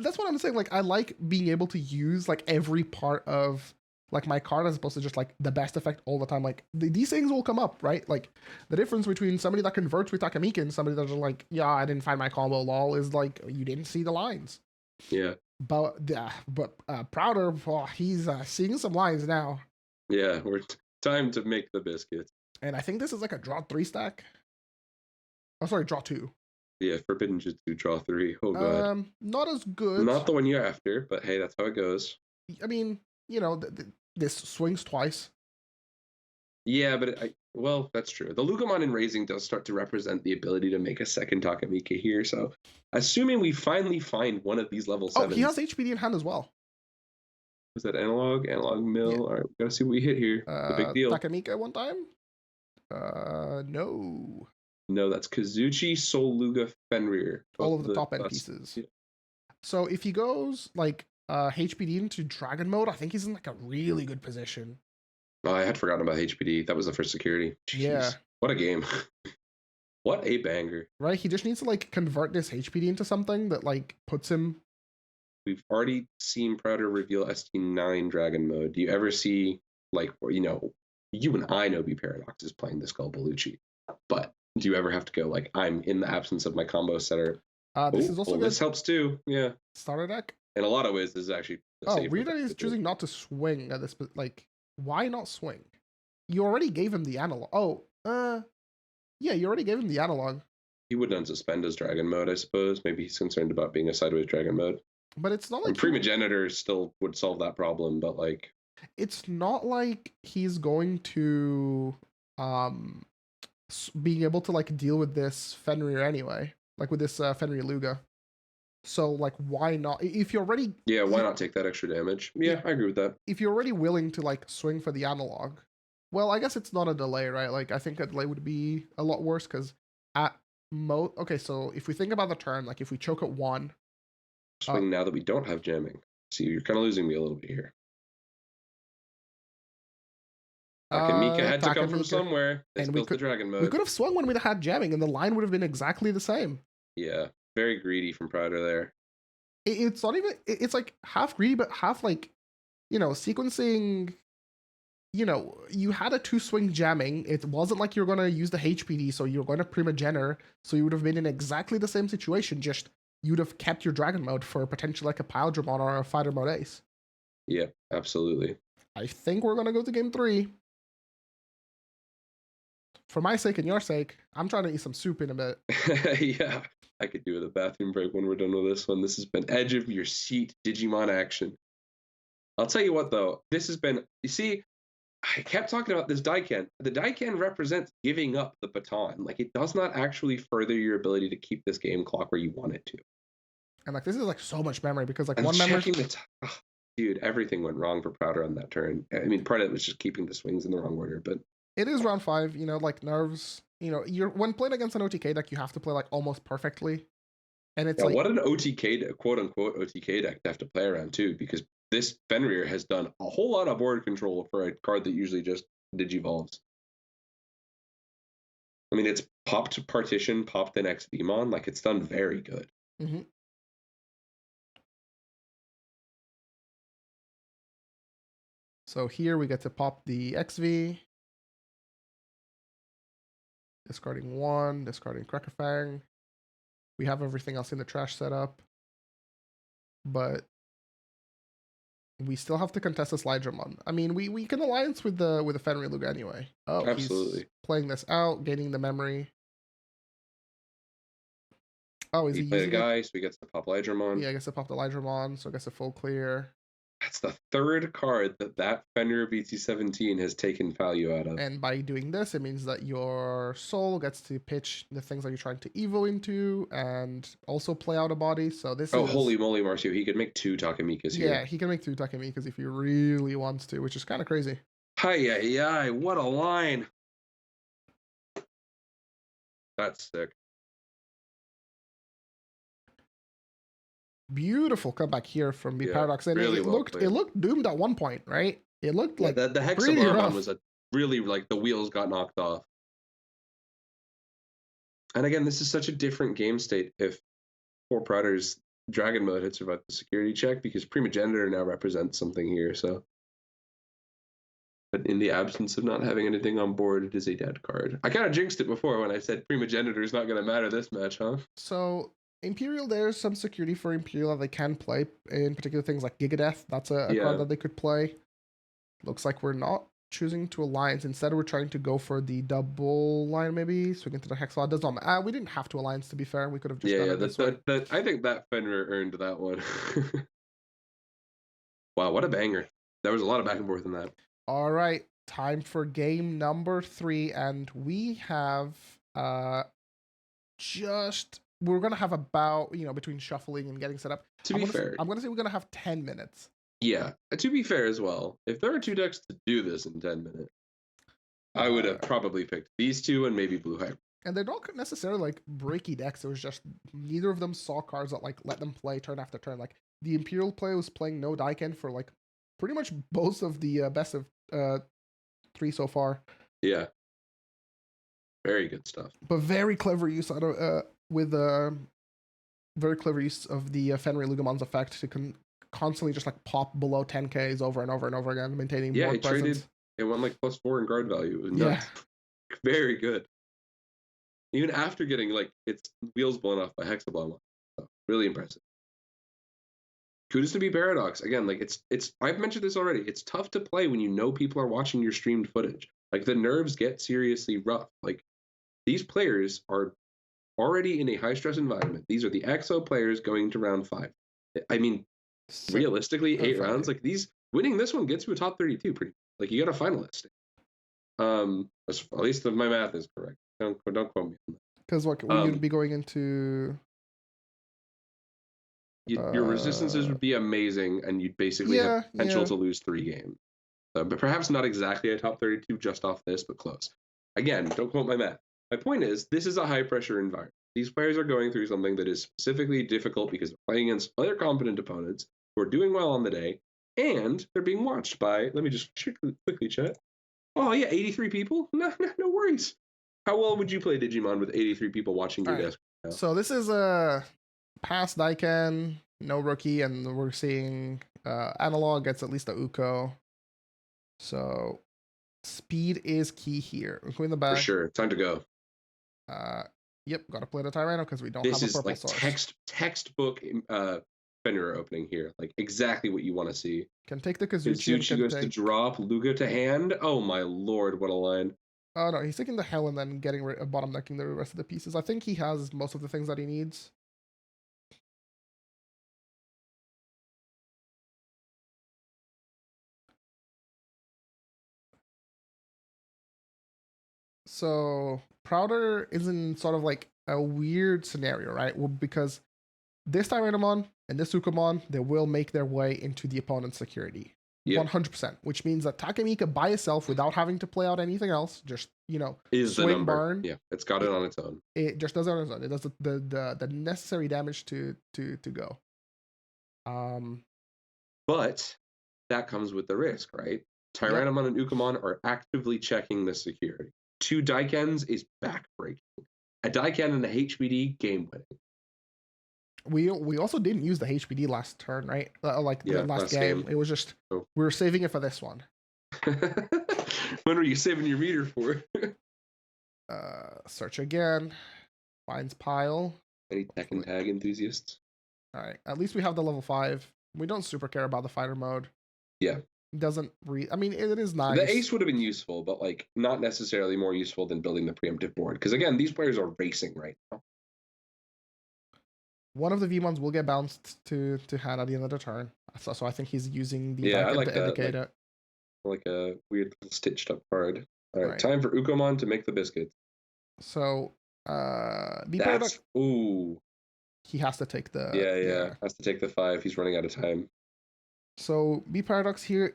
That's what I'm saying. Like, I like being able to use like every part of like my card as opposed to just like the best effect all the time. Like these things will come up, right? Like the difference between somebody that converts with TakeMika and somebody that's like, yeah, I didn't find my combo, lol, is like you didn't see the lines. Yeah. But Prouder, he's seeing some lines now. Yeah, we're time to make the biscuits. And I think this is like a draw 3 stack. Oh, sorry, draw 2. Yeah, Forbidden Jutsu, draw 3. Oh, God. Not as good. Not the one you're after, but hey, that's how it goes. I mean, you know, this swings twice. Yeah, but well, that's true. The Loogamon in Raising does start to represent the ability to make a second TakeMika here. So, assuming we finally find one of these level 7s. Oh, he has HPD in hand as well. Was that analog? Analog mill? Yeah. All right, we gotta see what we hit here. The big deal. TakeMika one time? No. No, that's Kazuchi, Soluga, Fenrir. All of the top end pieces. Yeah. So if he goes like HPD into Dragon mode, I think he's in like a really good position. Oh, I had forgotten about HPD. That was the first security. Jeez. Yeah. What a game. What a banger. Right? He just needs to like convert this HPD into something that like puts him. We've already seen Predator reveal ST9 Dragon mode. Do you ever see like, you know, you and I know B Paradox is playing this Skull Bellucci, but do you ever have to go like, I'm in the absence of my combo setter? This is also good. This helps too. Yeah. Starter deck. In a lot of ways, this is actually. Weird that he's choosing not to swing at this, but like, why not swing? You already gave him the analog. Yeah, you already gave him the analog. He wouldn't unsuspend his Dragon mode, I suppose. Maybe he's concerned about being a sideways Dragon mode. But it's not like Primogenitor still would solve that problem, but like, it's not like he's going to being able to like deal with this Fenrir anyway, like with this Fenrilooga. So like, why not? If you're already why not take that extra damage? Yeah, I agree with that. If you're already willing to like swing for the analog, well, I guess it's not a delay, right? Like I think a delay would be a lot worse because at okay, so if we think about the turn, like if we choke at 1, swing now that we don't have jamming. See, you're kind of losing me a little bit here. TakeMika had to come from somewhere. And we built the Dragon mode. We could have swung when we'd had jamming, and the line would have been exactly the same. Yeah, very greedy from Predator there. It's not even. It's like half greedy, but half like, you know, sequencing. You know, you had a 2-swing jamming. It wasn't like you're gonna use the HPD, so you're going to Primogener. So you would have been in exactly the same situation. Just you'd have kept your Dragon mode for potentially like a Imperialdramon or a Fighter mode ace. Yeah, absolutely. I think we're gonna go to game 3. For my sake and your sake, I'm trying to eat some soup in a bit. Yeah, I could do with a bathroom break when we're done with this one. This has been edge of your seat Digimon action. I'll tell you what, though. This has been, you see, I kept talking about this Daiken. The Daiken represents giving up the baton. Like, it does not actually further your ability to keep this game clock where you want it to. And, like, this is, like, so much memory because, like, one memory... Dude, everything went wrong for Prouder on that turn. I mean, part of it was just keeping the swings in the wrong order, but... It is round 5, you know, like nerves. You know, when playing against an OTK deck, you have to play like almost perfectly, and it's like what an OTK quote unquote OTK deck to have to play around too, because this Fenrir has done a whole lot of board control for a card that usually just digivolves. I mean, it's popped Partition, popped the next Veemon, like it's done very good. Mm-hmm. So here we get to pop the XV. Discarding 1, discarding Crackerfang. We have everything else in the trash setup. But we still have to contest this Hydramon. I mean, we can alliance with the Fenrilooga anyway. Oh, absolutely. He's playing this out, gaining the memory. Oh, is he using a guy, so he gets the pop Hydramon. Yeah, I guess to pop the Hydramon, so I guess a full clear. That's the 3rd card that Fenrir BT17 has taken value out of. And by doing this, it means that your soul gets to pitch the things that you're trying to evo into and also play out a body. So this is... holy moly, Marcio. He could make 2 TakeMikas here. Yeah, he can make 2 TakeMikas if he really wants to, which is kind of crazy. Hi, what a line. That's sick. Beautiful comeback here from B Paradox, and really it looked doomed at one point, right? It looked like the Hexamon was really like the wheels got knocked off. And again, this is such a different game state if Poor Prouder's Dragon mode had survived the security check, because Primogenitor now represents something here. So, but in the absence of not having anything on board, it is a dead card. I kind of jinxed it before when I said Primogenitor is not going to matter this match, huh? So. Imperial, there's some security for Imperial that they can play, in particular things like Gigadeath. That's a card that they could play. Looks like we're not. choosing to alliance. Instead, we're trying to go for the double line, maybe swing into the Hexalot. Does not matter. We didn't have to alliance, to be fair. We could have just done it this way. I think that Fenrir earned that one. Wow, what a banger. There was a lot of back and forth in that. All right, time for game number 3, and we have we're gonna have about, between shuffling and getting set up. To be fair, I'm gonna say we're gonna have 10 minutes. Yeah, to be fair as well, if there are 2 decks to do this in 10 minutes, I would have probably picked these 2 and maybe Blue Hybrid. And they're not necessarily like breaky decks. It was just neither of them saw cards that like let them play turn after turn. Like the Imperial player was playing no Daiken for like pretty much both of the best of 3 so far. Yeah, very good stuff. But very clever use out of very clever use of the Fenriloogamon's effect to constantly just like pop below 10Ks over and over and over again, maintaining more presence. It won like +4 in guard value. It was nuts. Very good. Even after getting like its wheels blown off by Hexablon. So, really impressive. Kudos to be Paradox. Again, like it's I've mentioned this already. It's tough to play when you know people are watching your streamed footage. Like the nerves get seriously rough. Like these players are already in a high stress environment. These are the EXO players going to round 5. I mean, realistically, 8 rounds, like winning this one gets you a top 32 pretty. Like you got a finalist. At least if my math is correct. Don't quote me. Because what you'd be going into. Your resistances would be amazing, and you'd basically have potential to lose 3 games. But perhaps not exactly a top 32 just off this, but close. Again, don't quote my math. My point is, this is a high-pressure environment. These players are going through something that is specifically difficult because they're playing against other competent opponents who are doing well on the day, and they're being watched by, let me just quickly check. Oh, yeah, 83 people? No worries. How well would you play Digimon with 83 people watching your desk right now? So this is a past Daiken, no rookie, and we're seeing Analog gets at least a Uko. So speed is key here. We're going the back. For sure. Time to go. Yep, got to play the Tyranno because we don't have a purple source. This is like textbook Fenrir opening here. Like exactly what you want to see. Can take the Kazuchi. Kazuchi goes to drop, Luga to hand. Oh my lord, what a line. Oh no, he's taking the hell and then getting bottom decking the rest of the pieces. I think he has most of the things that he needs. So Prouder is in sort of like a weird scenario, right? Well, because this Tyrannomon and this Ukamon, they will make their way into the opponent's security. 100%, which means that TakeMika by itself, without having to play out anything else, just, is swing the number. barn. Yeah, it's got it on its own. It just does it on its own. It does the necessary damage to go. But that comes with the risk, right? Tyrannomon and Ukamon are actively checking the security. 2 Daikens is backbreaking. A Daiken and a HBD, game winning. We also didn't use the HBD last turn, right? The last game. It was just we were saving it for this one. When were you saving your meter for? Search again. Finds pile. Any Tekken tag enthusiasts? All right. At least we have the level 5. We don't super care about the fighter mode. Yeah. It doesn't I mean, it is nice. The ace would have been useful, but like not necessarily more useful than building the preemptive board. Because again, these players are racing right now. One of the Veemons will get bounced to hand at the end of the turn. So I think he's using the Daiken to indicate it. Like a weird little stitched up card. All right, time for Ukamon to make the biscuits. So, ooh. He has to take the... Yeah. Has to take the 5. He's running out of time. So, B-Paradox here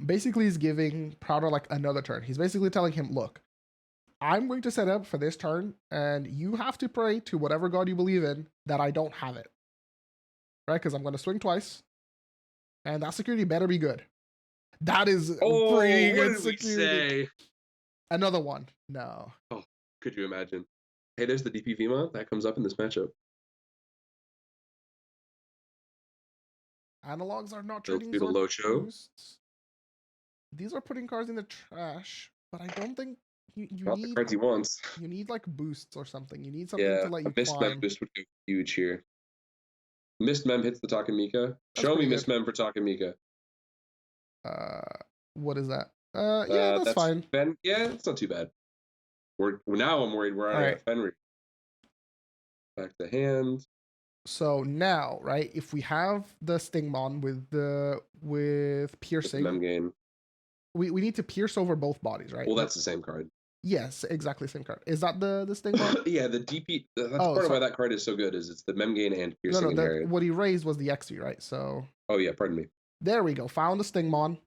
basically is giving Prouder like another turn. He's basically telling him, look, I'm going to set up for this turn, and you have to pray to whatever god you believe in that I don't have it. Right? Because I'm going to swing twice, and that security better be good. That is pretty good security. Say? Another one. No. Oh, could you imagine? Hey, there's the DP Veemon. That comes up in this matchup. Analogs are not trading low show. Boosts. These are putting cards in the trash, but I don't think you not need the cards he wants. You need like boosts or something. You need something to let you Mist Mem boost would be huge here. Mist Mem hits the TakeMika. Show me Mist Mem for TakeMika. What is that? Yeah, that's fine. Yeah, it's not too bad. Now I'm worried we're out of Fenrir. Back to hand. So now, right, if we have the Stingmon with piercing, we need to pierce over both bodies, right? Well, that's the same card. Yes, exactly the same card. Is that the Stingmon? Yeah, the DP. That's part of why that card is so good. Is it's the Memgain and piercing. No, what he raised was the XV, right? So. Oh yeah, pardon me. There we go. Found the Stingmon.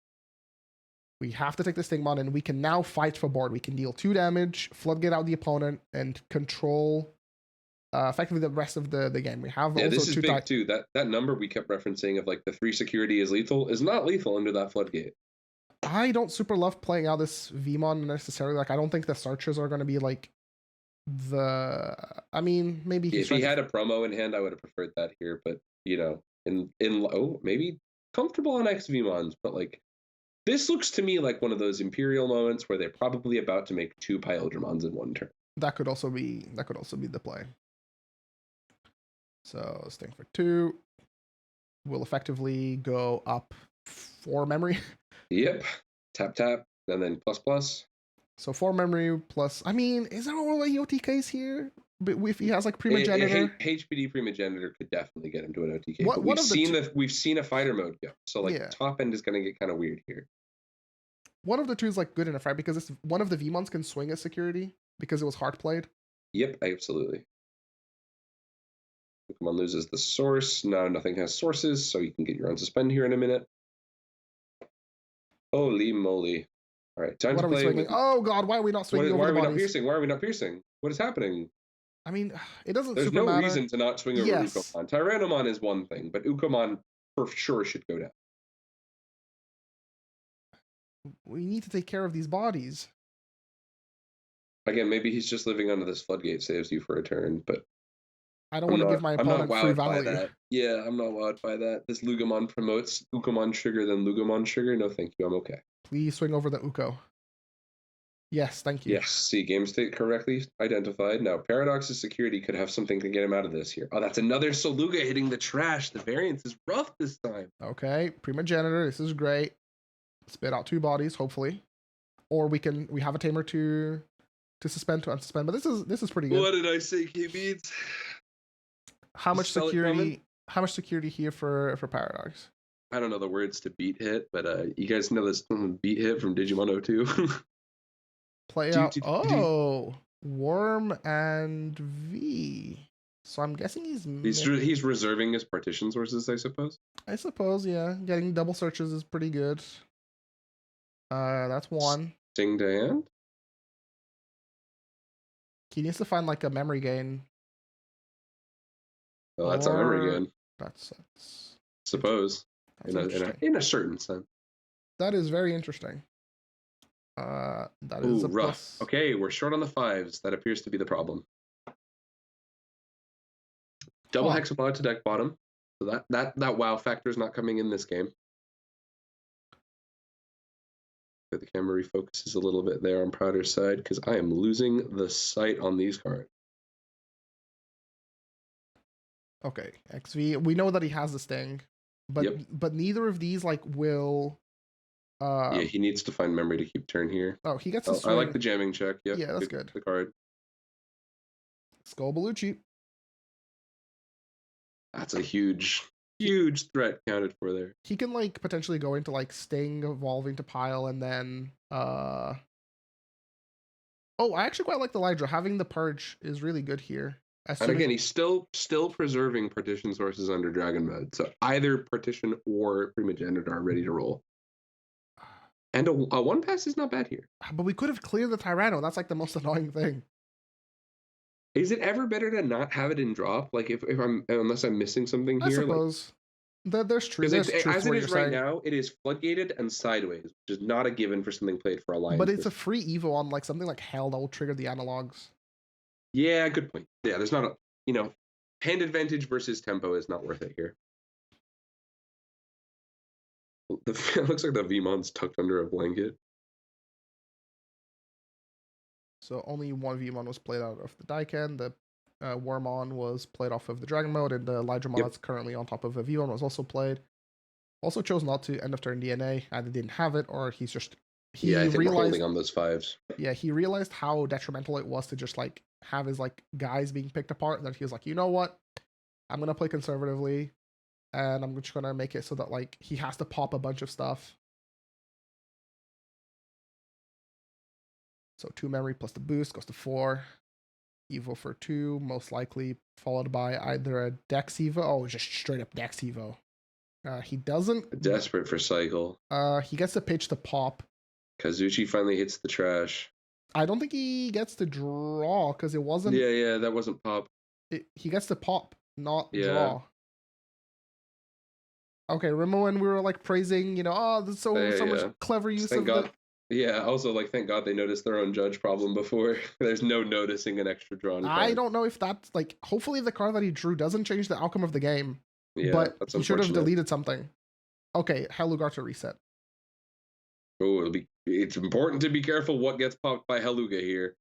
We have to take the Stingmon, and we can now fight for board. We can deal 2 damage, floodgate out the opponent, and control effectively the rest of the game. We have also this is big too. That number we kept referencing of like the 3 security is lethal is not lethal under that floodgate. I don't super love playing out this Veemon necessarily. Like I don't think the searches are going to be like I mean, maybe if he had a promo in hand, I would have preferred that here. But you know, in maybe comfortable on X Veemons, but like this looks to me like one of those Imperial moments where they're probably about to make 2 Imperialdramons in one turn. That could also be the play. So Sting for 2 will effectively go up 4 memory. Yep. Tap, and then ++. So 4 memory plus. I mean, is there all the OTKs here? But if he has like Primogenitor, HPD Primogenitor could definitely get him to an OTK. But we've seen a fighter mode go. So like top end is going to get kind of weird here. One of the 2 is like good enough, right? Because one of the Veemons can swing as security because it was hard played. Yep, absolutely. Pokemon loses the source. Now nothing has sources, so you can get your own suspend here in a minute. Holy moly. All right, time to play. Oh god, why are we not swinging over the bodies? Why are we not piercing? Why are we not piercing? What is happening? I mean, it doesn't There's super matter. There's no reason to not swing over Ukomon. Tyrannomon is one thing, but Ukomon for sure should go down. We need to take care of these bodies. Again, maybe he's just living under this floodgate saves you for a turn, but I don't want to give my opponent free value. Yeah, I'm not wowed by that. This Lugamon promotes Ukomon sugar, then Lugamon sugar. No, thank you. I'm okay. Please swing over the Uko. Yes, thank you. Yes, see, game state correctly identified. Now, Paradox's security could have something to get him out of this here. Oh, that's another Soluga hitting the trash. The variance is rough this time. Okay, Primogenitor. This is great. Spit out 2 bodies, hopefully. Or we have a tamer to suspend to unsuspend. But this is pretty good. What did I say, K-Beats? How much security? How much security here for Paradox? I don't know the words to beat hit, but you guys know this beat hit from Digimon 02. Play out. Oh, Worm and V. So I'm guessing he's reserving his partition sources, I suppose. I suppose, yeah. Getting double searches is pretty good. That's 1. Sting to hand. He needs to find like a memory gain. Well, that's a memory gain. That's suppose. In a certain sense. That is very interesting. That is a rough. plus. Okay, we're short on the 5s. That appears to be the problem. Double Hexapod to deck bottom. So that wow factor is not coming in this game. The camera refocuses a little bit there on Prouder's side because I am losing the sight on these cards. Okay, XV. We know that he has the Sting, but neither of these like will. Yeah, he needs to find memory to keep turn here. Oh, he gets a swing. I like the jamming check. Yep, yeah, that's good. The card. Skull Bellucci. That's a huge threat counted for there. He can like potentially go into like Sting evolving to pile and then I actually quite like the Lydra. Having the Purge is really good here. And again, he's still preserving partition sources under Dragon mode. So either partition or Primogenitor are ready to roll. And a 1-pass is not bad here. But we could have cleared the Tyranno. That's like the most annoying thing. Is it ever better to not have it in drop? Like unless I'm missing something here? I suppose. There's truth. As it is right now, it is floodgated and sideways, which is not a given for something played for Alliance. But it's a free Evo on like something like Hell that will trigger the analogs. Yeah, good point. Yeah, there's not hand advantage versus tempo is not worth it here. It looks like the Veemon's tucked under a blanket. So only 1 Veemon was played out of the Daiken. The Wormon was played off of the Dragon mode, and the Lydramon that's currently on top of a Veemon was also played. Also chose not to end of turn DNA. Either didn't have it, or he's just Yeah, I think realized, we're holding on those 5s. Yeah, he realized how detrimental it was to just like have his like guys being picked apart, and then he was like, you know what? I'm gonna play conservatively, and I'm just gonna make it so that like he has to pop a bunch of stuff. So 2 memory plus the boost goes to 4. Evo for 2, most likely followed by either a Dex Evo. Oh, just straight up Dex Evo. He doesn't. Desperate for cycle. He gets to pitch the pop. Kazuchi finally hits the trash. I don't think he gets to draw because it wasn't. Yeah, that wasn't pop. He gets to pop, not draw. Okay, remember when we were like praising, there's so much clever use thank of God. Yeah, also like thank God they noticed their own judge problem before. There's no noticing an extra drawn card. I don't know if that's like. Hopefully, the card that he drew doesn't change the outcome of the game. Yeah, but that's he should have deleted something. Okay, Hellugar to reset. Oh, it's important to be careful what gets popped by Helluga here.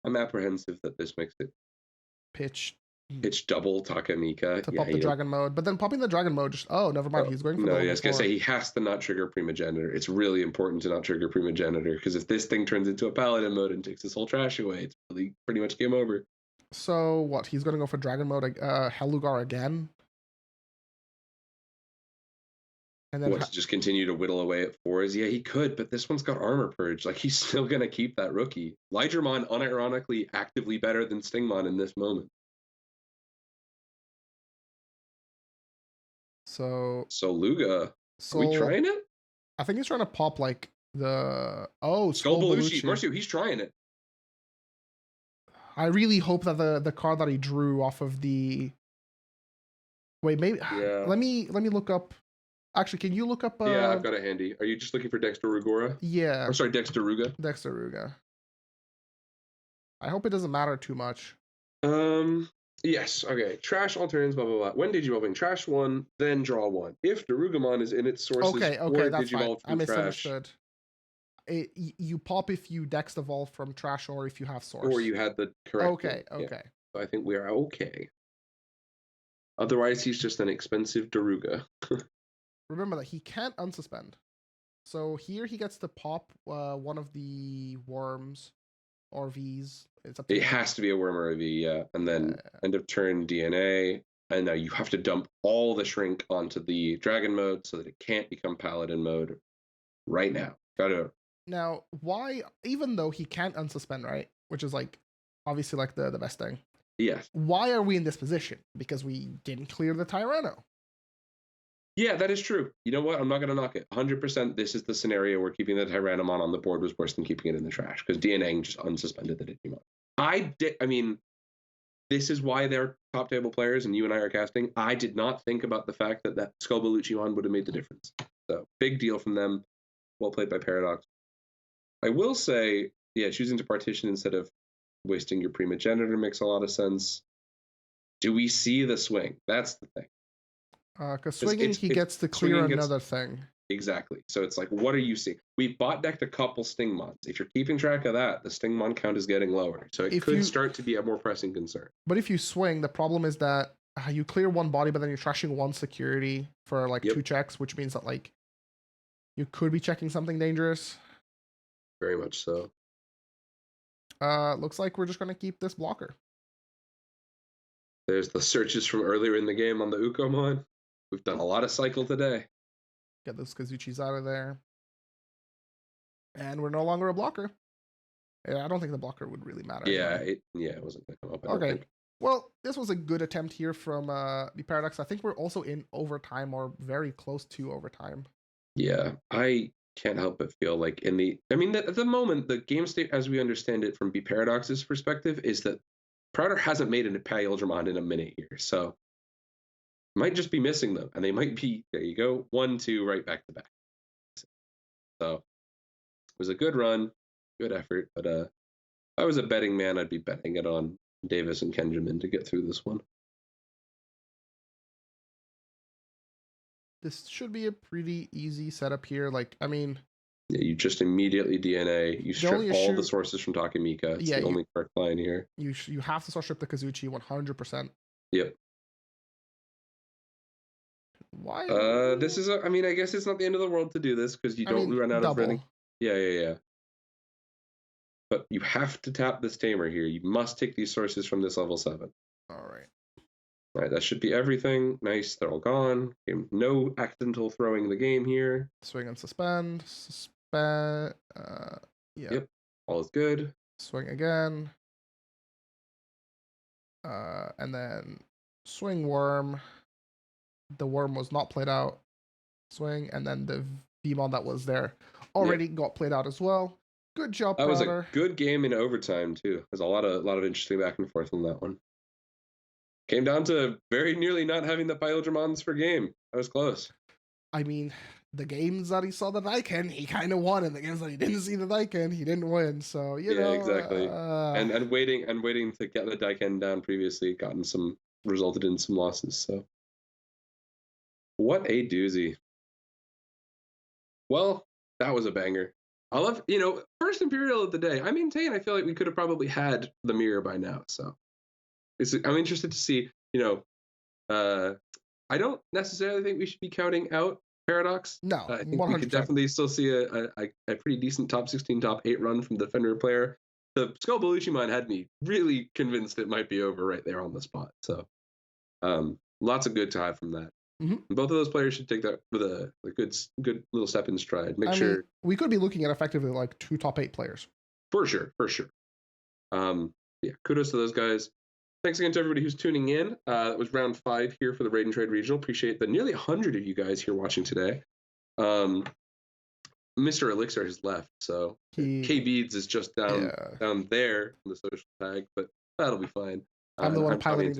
I'm apprehensive that this makes it pitch double TakeMika to pop the dragon mode, but then popping the dragon mode just never mind. He's going for I was gonna say he has to not trigger primogenitor. It's really important to not trigger primogenitor because if this thing turns into a paladin mode and takes his whole trash away, it's really pretty much game over. So what? He's gonna go for dragon mode, Hellugar again. And then to just continue to whittle away at 4s? Yeah, he could, but this one's got armor purge. Like he's still gonna keep that rookie. Lydramon unironically actively better than Stingmon in this moment. So Luga, are we trying it? I think he's trying to pop like the Skull Belushi. Marcio, he's trying it. I really hope that the card that he drew off of the maybe let me look up. Actually, can you look up? Yeah, I've got it handy. Are you just looking for Dexter Rugora? Yeah. I'm sorry, Dexter Ruga. Dexter Ruga. I hope it doesn't matter too much. Yes. Okay. Trash all turns. Blah blah blah. When Digivolving, trash 1, then draw 1. If Darugamon is in its sources, okay, that's fine. I misunderstood. You pop if you Dex evolve from trash or if you have source. Or you had the correct. Okay. Yeah. So I think we are okay. Otherwise, he's just an expensive Daruga. Remember that he can't unsuspend. So here he gets to pop one of the worms or Vs. It's up to it has to be a worm or a V, yeah. And then end of turn DNA. And now you have to dump all the shrink onto the dragon mode so that it can't become paladin mode right now. Gotta. Now, why, even though he can't unsuspend, right? Which is like, obviously like the best thing. Yes. Why are we in this position? Because we didn't clear the Tyranno. Yeah, that is true. You know what? I'm not going to knock it. 100% this is the scenario where keeping the Tyrannomon on the board was worse than keeping it in the trash because DNA just unsuspended the Digimon. I mean, this is why they're top table players and you and I are casting. I did not think about the fact that Skull Belushi would have made the difference. So big deal from them. Well played by Paradox. I will say, yeah, choosing to partition instead of wasting your primogenitor makes a lot of sense. Do we see the swing? That's the thing. Because swinging, he gets to clear another thing. Exactly. So it's like, what are you seeing? We bot decked a couple Stingmons. If you're keeping track of that, the Stingmon count is getting lower. So it could start to be a more pressing concern. But if you swing, the problem is that you clear one body, but then you're trashing one security for like 2 checks, which means that like you could be checking something dangerous. Very much so. Looks like we're just going to keep this blocker. There's the searches from earlier in the game on the Ukomon. We've done a lot of cycle today. Get those Kazuchis out of there. And we're no longer a blocker. Yeah, I don't think the blocker would really matter. Yeah, it wasn't going to come up. Okay. Well, this was a good attempt here from the Paradox. I think we're also in overtime or very close to overtime. Yeah, I can't help but feel like at the moment, the game state as we understand it from B Paradox's perspective is that Prouder hasn't made an Imperialdramon in a minute here. So might just be missing them, and they might be, there you go, 1, 2, right back to back. So it was a good run, good effort, but if I was a betting man, I'd be betting it on Davis and Kenjamin to get through this one. This should be a pretty easy setup here. Like, I mean, Yeah, you just immediately DNA. You strip all the sources from TakeMika. It's the only correct line here. You have to strip the Kazuchi 100%. Yep. Why? This is. I mean, I guess it's not the end of the world to do this because you don't run out of running. Yeah. But you have to tap this tamer here. You must take these sources from this level 7. All right. All right, that should be everything. Nice, they're all gone. Okay, no accidental throwing in the game here. Swing and suspend. Yeah. Yep, all is good. Swing again. And then swing worm. The worm was not played out. Swing, and then the Veemon that was there already got played out as well. Good job, That was a good game in overtime too. There's a lot of interesting back and forth on that one. Came down to very nearly not having the Imperialdramons for game. That was close. I mean, the games that he saw the Daiken, he kind of won. And the games that he didn't see the Daiken, he didn't win. So you know, exactly. And waiting to get the Daiken down previously, resulted in some losses. So what a doozy. Well, that was a banger. I love, first Imperial of the day. I maintain, I feel like we could have probably had the mirror by now. So I'm interested to see, I don't necessarily think we should be counting out Paradox. No, I think 100%. we could definitely still see a pretty decent top 16, top 8 run from the Fenrir player. The Skull Belushimon had me really convinced it might be over right there on the spot. So lots of good to have from that. Mm-hmm. Both of those players should take that with a good little step in stride. I mean, we could be looking at effectively like 2 top 8 players. For sure. Yeah, kudos to those guys. Thanks again to everybody who's tuning in. That was round 5 here for the Raid and Trade Regional. Appreciate the nearly 100 of you guys here watching today. Mr. Elixir has left, so K Beads is just down there in the social tag, but that'll be fine. I'm the one piloting the